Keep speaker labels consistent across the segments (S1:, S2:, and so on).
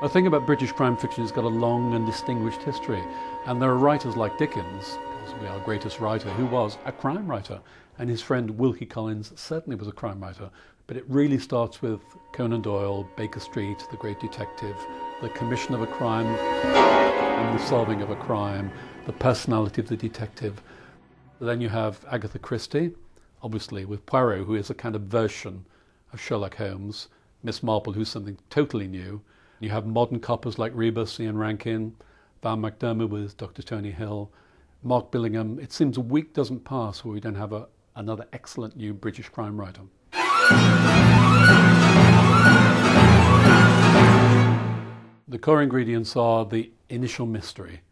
S1: The thing about British crime fiction, it's got a long and distinguished history. And there are writers like Dickens, possibly our greatest writer, who was a crime writer. And his friend Wilkie Collins certainly was a crime writer. But it really starts with Conan Doyle, Baker Street, the great detective, the commission of a crime and the solving of a crime, the personality of the detective. Then you have Agatha Christie, obviously, with Poirot, who is a kind of version of Sherlock Holmes, Miss Marple, who's something totally new. You have modern coppers like Rebus, Ian Rankin, Val McDermott with Dr. Tony Hill, Mark Billingham. It seems a week doesn't pass where we don't have another excellent new British crime writer. The core ingredients are the initial mystery,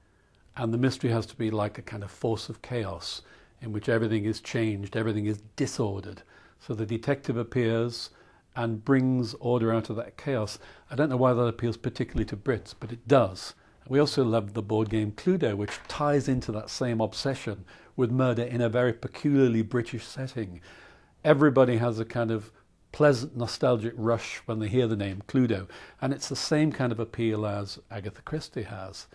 S1: and the mystery has to be like a kind of force of chaos in which everything is changed, everything is disordered. So the detective appears and brings order out of that chaos. I don't know why that appeals particularly to Brits, but it does. We also love the board game Cluedo, which ties into that same obsession with murder in a very peculiarly British setting. Everybody has a kind of pleasant nostalgic rush when they hear the name Cluedo, and it's the same kind of appeal as Agatha Christie has.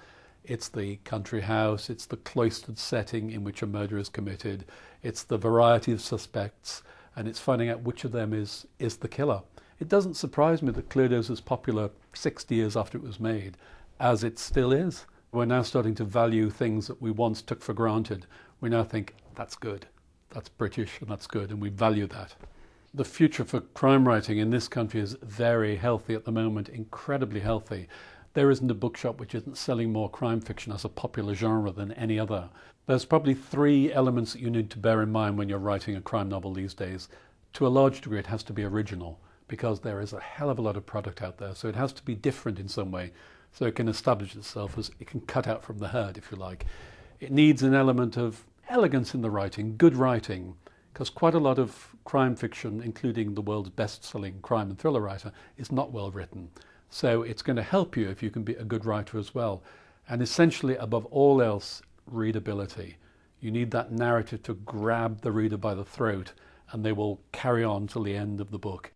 S1: It's the country house, it's the cloistered setting in which a murder is committed, it's the variety of suspects, and it's finding out which of them is the killer. It doesn't surprise me that Cluedo's as popular 60 years after it was made as it still is. We're now starting to value things that we once took for granted. We now think, that's good, that's British, and that's good, and we value that. The future for crime writing in this country is very healthy at the moment, incredibly healthy. There isn't a bookshop which isn't selling more crime fiction as a popular genre than any other. There's probably 3 elements that you need to bear in mind when you're writing a crime novel these days. To a large degree, it has to be original, because there is a hell of a lot of product out there, so it has to be different in some way, so it can establish itself as it can cut out from the herd, if you like. It needs an element of elegance in the writing, good writing, because quite a lot of crime fiction, including the world's best-selling crime and thriller writer, is not well written. So it's going to help you if you can be a good writer as well. And essentially, above all else, readability. You need that narrative to grab the reader by the throat, and they will carry on till the end of the book.